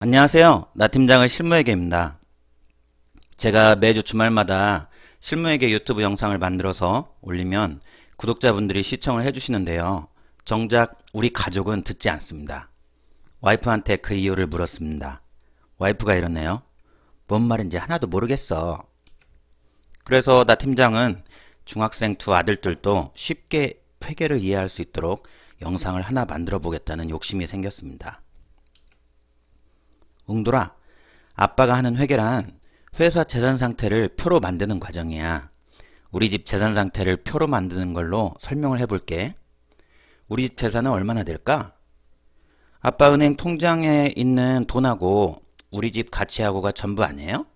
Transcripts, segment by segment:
안녕하세요. 나 팀장의 실무회계입니다. 제가 매주 주말마다 실무회계 유튜브 영상을 만들어서 올리면 구독자분들이 시청을 해주시는데요. 정작 우리 가족은 듣지 않습니다. 와이프한테 그 이유를 물었습니다. 와이프가 이러네요. 뭔 말인지 하나도 모르겠어. 그래서 나 팀장은 중학생 두 아들들도 쉽게 회계를 이해할 수 있도록 영상을 하나 만들어 보겠다는 욕심이 생겼습니다. 웅돌아, 아빠가 하는 회계란 회사 재산 상태를 표로 만드는 과정이야. 우리 집 재산 상태를 표로 만드는 걸로 설명을 해볼게. 우리 집 재산은 얼마나 될까? 아빠 은행 통장에 있는 돈하고 우리 집 가치하고가 전부 아니에요?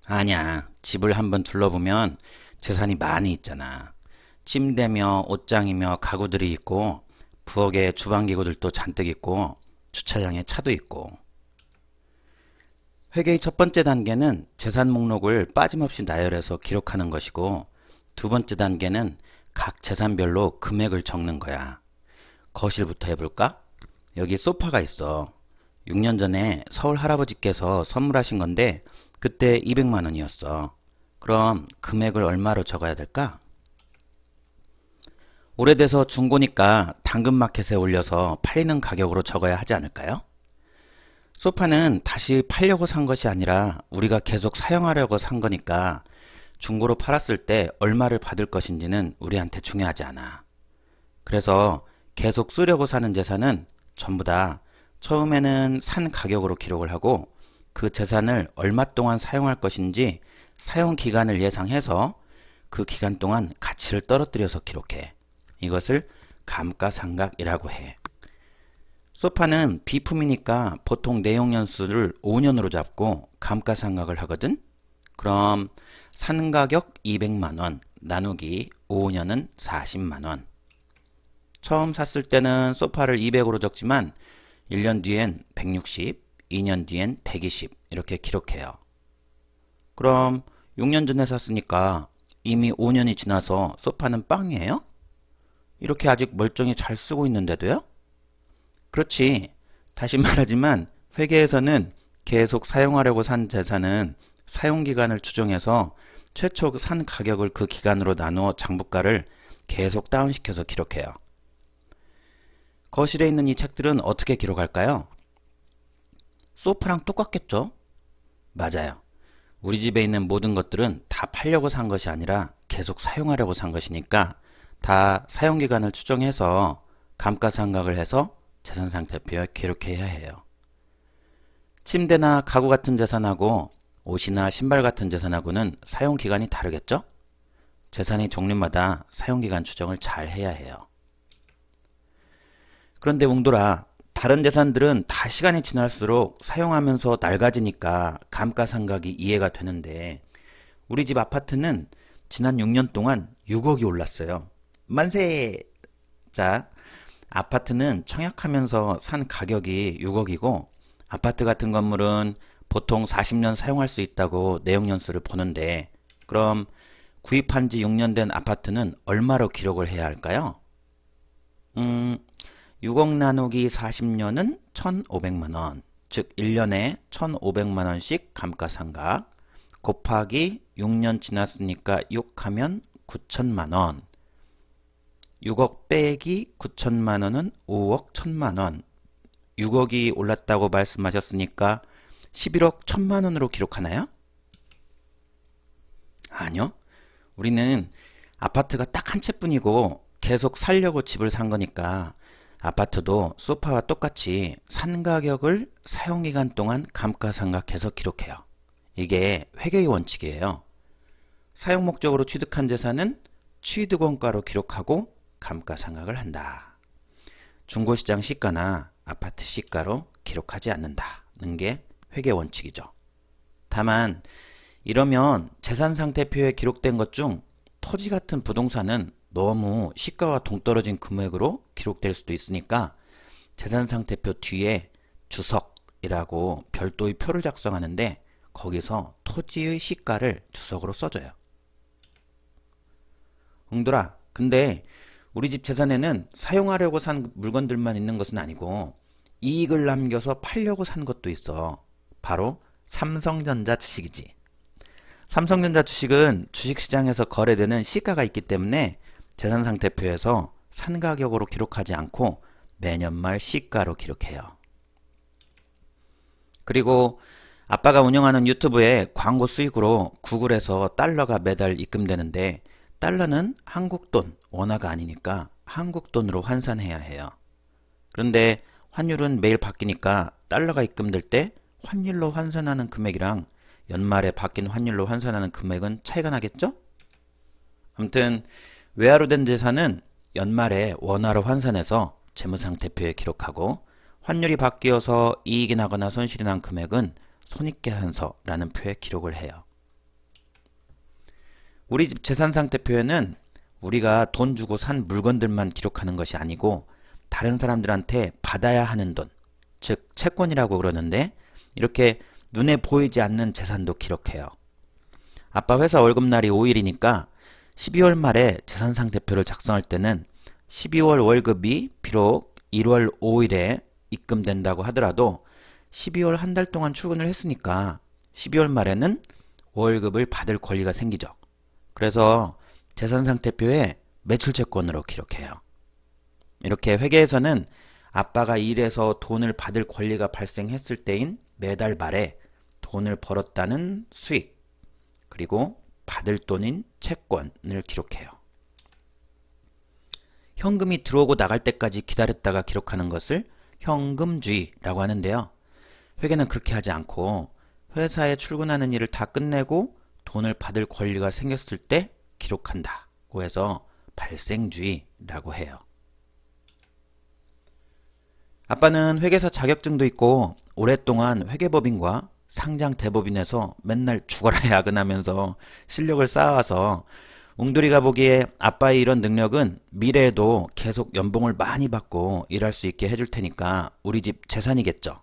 아니야. 집을 한번 둘러보면 재산이 많이 있잖아. 침대며 옷장이며 가구들이 있고 부엌에 주방기구들도 잔뜩 있고 주차장에 차도 있고. 회계의 첫 번째 단계는 재산 목록을 빠짐없이 나열해서 기록하는 것이고, 두 번째 단계는 각 재산별로 금액을 적는 거야. 거실부터 해볼까? 여기 소파가 있어. 6년 전에 서울 할아버지께서 선물하신 건데 그때 200만 원이었어. 그럼 금액을 얼마로 적어야 될까? 오래돼서 중고니까 당근마켓에 올려서 팔리는 가격으로 적어야 하지 않을까요? 소파는 다시 팔려고 산 것이 아니라 우리가 계속 사용하려고 산 거니까 중고로 팔았을 때 얼마를 받을 것인지는 우리한테 중요하지 않아. 그래서 계속 쓰려고 사는 재산은 전부 다 처음에는 산 가격으로 기록을 하고 그 재산을 얼마 동안 사용할 것인지 사용 기간을 예상해서 그 기간 동안 가치를 떨어뜨려서 기록해. 이것을 감가상각이라고 해. 소파는 비품이니까 보통 내용연수를 5년으로 잡고 감가상각을 하거든. 그럼 산 가격 200만원 나누기 5년은 40만원. 처음 샀을 때는 소파를 200으로 적지만 1년 뒤엔 160, 2년 뒤엔 120 이렇게 기록해요. 그럼 6년 전에 샀으니까 이미 5년이 지나서 소파는 빵이에요? 이렇게 아직 멀쩡히 잘 쓰고 있는데도요? 그렇지. 다시 말하지만 회계에서는 계속 사용하려고 산 재산은 사용기간을 추정해서 최초 산 가격을 그 기간으로 나누어 장부가를 계속 다운시켜서 기록해요. 거실에 있는 이 책들은 어떻게 기록할까요? 소파랑 똑같겠죠? 맞아요. 우리 집에 있는 모든 것들은 다 팔려고 산 것이 아니라 계속 사용하려고 산 것이니까 다 사용기간을 추정해서 감가상각을 해서 재산상태표에 기록해야 해요. 침대나 가구 같은 재산하고 옷이나 신발 같은 재산하고는 사용기간이 다르겠죠? 재산의 종류마다 사용기간 추정을 잘 해야 해요. 그런데 웅돌아, 다른 재산들은 다 시간이 지날수록 사용하면서 낡아지니까 감가상각이 이해가 되는데 우리 집 아파트는 지난 6년 동안 6억이 올랐어요. 만세! 자, 아파트는 청약하면서 산 가격이 6억이고 아파트 같은 건물은 보통 40년 사용할 수 있다고 내용연수를 보는데 그럼 구입한 지 6년 된 아파트는 얼마로 기록을 해야 할까요? 6억 나누기 40년은 1,500만원, 즉 1년에 1,500만원씩 감가상각 곱하기 6년 지났으니까 6하면 9천만원 6억 빼기 9천만원은 5억 1천만원 6억이 올랐다고 말씀하셨으니까 11억 1천만원으로 기록하나요? 아니요. 우리는 아파트가 딱 한 채뿐이고 계속 살려고 집을 산 거니까 아파트도 소파와 똑같이 산 가격을 사용기간 동안 감가상각해서 기록해요. 이게 회계의 원칙이에요. 사용 목적으로 취득한 재산은 취득원가로 기록하고 감가상각을 한다. 중고시장 시가나 아파트 시가로 기록하지 않는다는 게 회계 원칙이죠. 다만 이러면 재산상태표에 기록된 것 중 토지 같은 부동산은 너무 시가와 동떨어진 금액으로 기록될 수도 있으니까 재산상태표 뒤에 주석이라고 별도의 표를 작성하는데 거기서 토지의 시가를 주석으로 써줘요. 웅돌아, 근데 우리 집 재산에는 사용하려고 산 물건들만 있는 것은 아니고 이익을 남겨서 팔려고 산 것도 있어. 바로 삼성전자 주식이지. 삼성전자 주식은 주식시장에서 거래되는 시가가 있기 때문에 재산상태표에서 산 가격으로 기록하지 않고 매년 말 시가로 기록해요. 그리고 아빠가 운영하는 유튜브에 광고 수익으로 구글에서 달러가 매달 입금되는데 달러는 한국 돈, 원화가 아니니까 한국 돈으로 환산해야 해요. 그런데 환율은 매일 바뀌니까 달러가 입금될 때 환율로 환산하는 금액이랑 연말에 바뀐 환율로 환산하는 금액은 차이가 나겠죠? 아무튼 외화로 된 재산은 연말에 원화로 환산해서 재무상태표에 기록하고 환율이 바뀌어서 이익이 나거나 손실이 난 금액은 손익계산서라는 표에 기록을 해요. 우리 집 재산상태표에는 우리가 돈 주고 산 물건들만 기록하는 것이 아니고 다른 사람들한테 받아야 하는 돈, 즉 채권이라고 그러는데 이렇게 눈에 보이지 않는 재산도 기록해요. 아빠 회사 월급날이 5일이니까 12월 말에 재산상태표를 작성할 때는 12월 월급이 비록 1월 5일에 입금된다고 하더라도 12월 한 달 동안 출근을 했으니까 12월 말에는 월급을 받을 권리가 생기죠. 그래서 재산상태표에 매출채권으로 기록해요. 이렇게 회계에서는 아빠가 일해서 돈을 받을 권리가 발생했을 때인 매달 말에 돈을 벌었다는 수익, 그리고 받을 돈인 채권을 기록해요. 현금이 들어오고 나갈 때까지 기다렸다가 기록하는 것을 현금주의라고 하는데요. 회계는 그렇게 하지 않고 회사에 출근하는 일을 다 끝내고 돈을 받을 권리가 생겼을 때 기록한다고 해서 발생주의라고 해요. 아빠는 회계사 자격증도 있고 오랫동안 회계법인과 상장대법인에서 맨날 죽어라 야근하면서 실력을 쌓아와서 웅돌이가 보기에 아빠의 이런 능력은 미래에도 계속 연봉을 많이 받고 일할 수 있게 해줄 테니까 우리 집 재산이겠죠.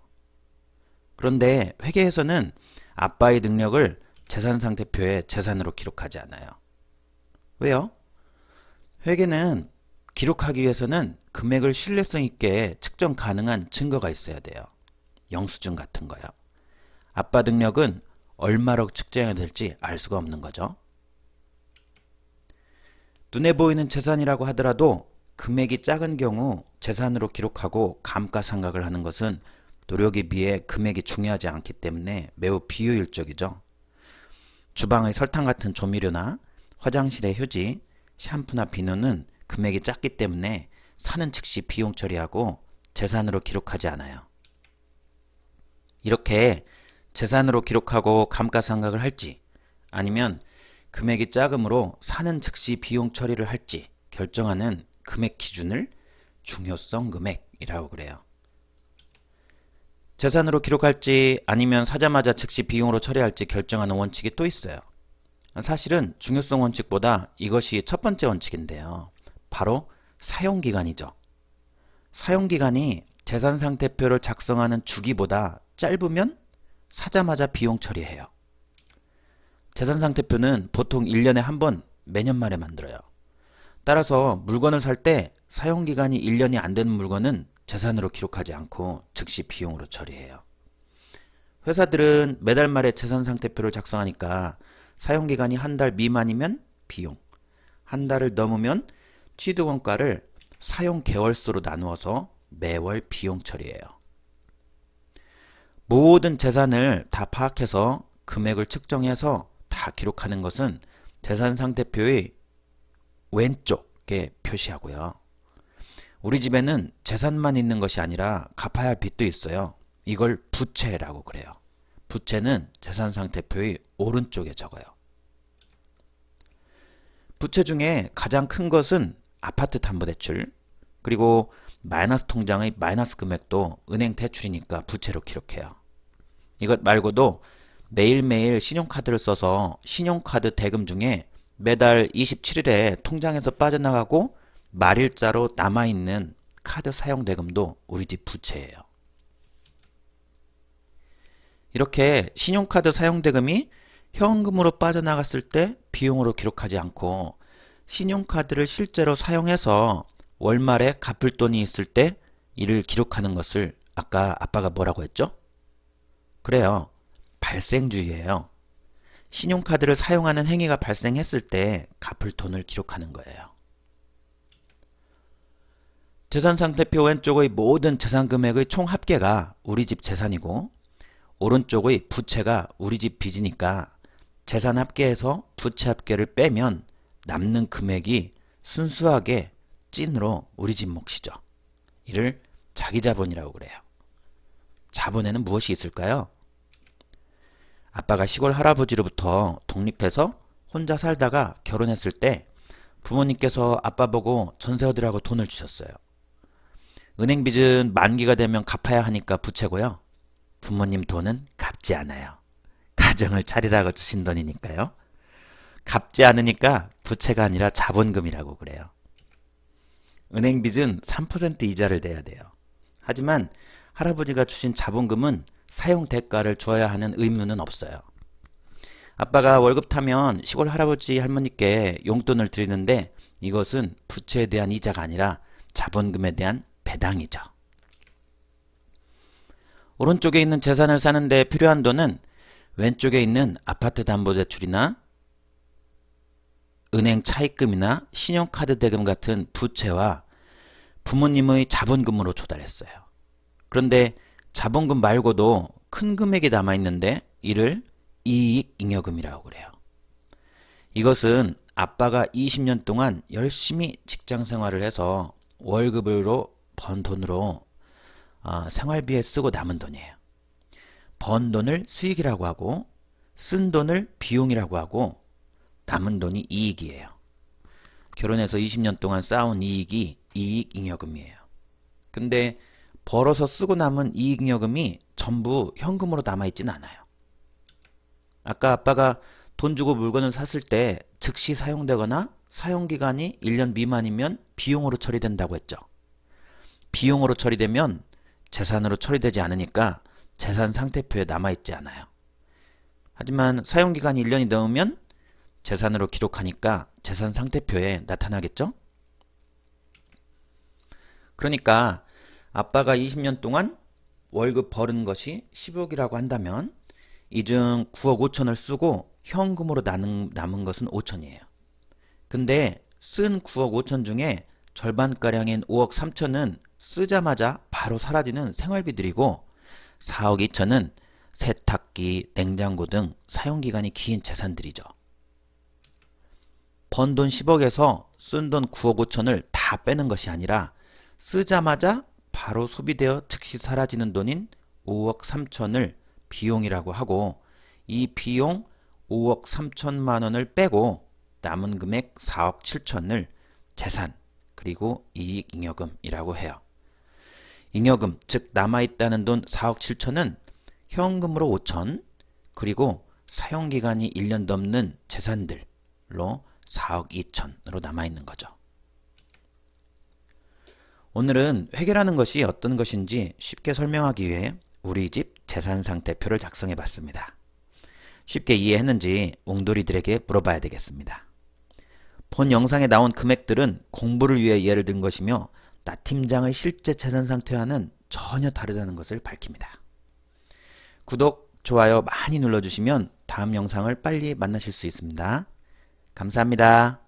그런데 회계에서는 아빠의 능력을 재산상태표에 재산으로 기록하지 않아요. 왜요? 회계는 기록하기 위해서는 금액을 신뢰성 있게 측정 가능한 증거가 있어야 돼요. 영수증 같은 거요. 아빠 능력은 얼마로 측정해야 될지 알 수가 없는 거죠. 눈에 보이는 재산이라고 하더라도 금액이 작은 경우 재산으로 기록하고 감가상각을 하는 것은 노력에 비해 금액이 중요하지 않기 때문에 매우 비효율적이죠. 주방의 설탕 같은 조미료나 화장실의 휴지, 샴푸나 비누는 금액이 작기 때문에 사는 즉시 비용 처리하고 재산으로 기록하지 않아요. 이렇게 재산으로 기록하고 감가상각을 할지 아니면 금액이 작으므로 사는 즉시 비용 처리를 할지 결정하는 금액 기준을 중요성 금액이라고 그래요. 재산으로 기록할지 아니면 사자마자 즉시 비용으로 처리할지 결정하는 원칙이 또 있어요. 사실은 중요성 원칙보다 이것이 첫 번째 원칙인데요. 바로 사용기간이죠. 사용기간이 재산상태표를 작성하는 주기보다 짧으면 사자마자 비용 처리해요. 재산상태표는 보통 1년에 한 번 매년 말에 만들어요. 따라서 물건을 살 때 사용기간이 1년이 안 되는 물건은 재산으로 기록하지 않고 즉시 비용으로 처리해요. 회사들은 매달 말에 재산상태표를 작성하니까 사용기간이 한 달 미만이면 비용, 한 달을 넘으면 취득원가를 사용개월수로 나누어서 매월 비용 처리해요. 모든 재산을 다 파악해서 금액을 측정해서 다 기록하는 것은 재산상태표의 왼쪽에 표시하고요. 우리 집에는 재산만 있는 것이 아니라 갚아야 할 빚도 있어요. 이걸 부채라고 그래요. 부채는 재산상태표의 오른쪽에 적어요. 부채 중에 가장 큰 것은 아파트 담보대출, 그리고 마이너스 통장의 마이너스 금액도 은행 대출이니까 부채로 기록해요. 이것 말고도 매일매일 신용카드를 써서 신용카드 대금 중에 매달 27일에 통장에서 빠져나가고 말일자로 남아있는 카드 사용 대금도 우리 집 부채예요. 이렇게 신용카드 사용 대금이 현금으로 빠져나갔을 때 비용으로 기록하지 않고 신용카드를 실제로 사용해서 월말에 갚을 돈이 있을 때 이를 기록하는 것을 아까 아빠가 뭐라고 했죠? 그래요. 발생주의예요. 신용카드를 사용하는 행위가 발생했을 때 갚을 돈을 기록하는 거예요. 재산상태표 왼쪽의 모든 재산 금액의 총 합계가 우리 집 재산이고 오른쪽의 부채가 우리 집 빚이니까 재산 합계에서 부채 합계를 빼면 남는 금액이 순수하게 찐으로 우리 집 몫이죠. 이를 자기자본이라고 그래요. 자본에는 무엇이 있을까요? 아빠가 시골 할아버지로부터 독립해서 혼자 살다가 결혼했을 때 부모님께서 아빠 보고 전세 얻으라고 돈을 주셨어요. 은행 빚은 만기가 되면 갚아야 하니까 부채고요. 부모님 돈은 갚지 않아요. 가정을 차리라고 주신 돈이니까요. 갚지 않으니까 부채가 아니라 자본금이라고 그래요. 은행 빚은 3% 이자를 내야 돼요. 하지만 할아버지가 주신 자본금은 사용 대가를 줘야 하는 의무는 없어요. 아빠가 월급 타면 시골 할아버지 할머니께 용돈을 드리는데 이것은 부채에 대한 이자가 아니라 자본금에 대한 배당이죠. 오른쪽에 있는 재산을 사는데 필요한 돈은 왼쪽에 있는 아파트 담보대출이나 은행 차입금이나 신용카드 대금 같은 부채와 부모님의 자본금으로 조달했어요. 그런데 자본금 말고도 큰 금액이 남아있는데 이를 이익잉여금이라고 그래요. 이것은 아빠가 20년 동안 열심히 직장 생활을 해서 월급으로 번 돈으로 생활비에 쓰고 남은 돈이에요. 번 돈을 수익이라고 하고 쓴 돈을 비용이라고 하고 남은 돈이 이익이에요. 결혼해서 20년 동안 쌓아온 이익이 이익잉여금이에요. 근데 벌어서 쓰고 남은 이익잉여금이 전부 현금으로 남아있진 않아요. 아까 아빠가 돈 주고 물건을 샀을 때 즉시 사용되거나 사용기간이 1년 미만이면 비용으로 처리된다고 했죠. 비용으로 처리되면 재산으로 처리되지 않으니까 재산 상태표에 남아있지 않아요. 하지만 사용기간이 1년이 넘으면 재산으로 기록하니까 재산 상태표에 나타나겠죠? 그러니까 아빠가 20년 동안 월급 벌은 것이 10억이라고 한다면 이 중 9억 5천을 쓰고 현금으로 남은 것은 5천이에요. 근데 쓴 9억 5천 중에 절반가량인 5억 3천은 쓰자마자 바로 사라지는 생활비들이고 4억 2천은 세탁기, 냉장고 등 사용기간이 긴 재산들이죠. 번 돈 10억에서 쓴 돈 9억 5천을 다 빼는 것이 아니라 쓰자마자 바로 소비되어 즉시 사라지는 돈인 5억 3천을 비용이라고 하고 이 비용 5억 3천만 원을 빼고 남은 금액 4억 7천을 재산 그리고 이익잉여금이라고 해요. 잉여금 즉 남아있다는 돈 4억 7천은 현금으로 5천 그리고 사용기간이 1년 넘는 재산들로 4억 2천으로 남아있는 거죠. 오늘은 회계라는 것이 어떤 것인지 쉽게 설명하기 위해 우리 집 재산상태표를 작성해 봤습니다. 쉽게 이해했는지 웅돌이들에게 물어봐야 되겠습니다. 본 영상에 나온 금액들은 공부를 위해 예를 든 것이며 나 팀장의 실제 재산 상태와는 전혀 다르다는 것을 밝힙니다. 구독, 좋아요 많이 눌러주시면 다음 영상을 빨리 만나실 수 있습니다. 감사합니다.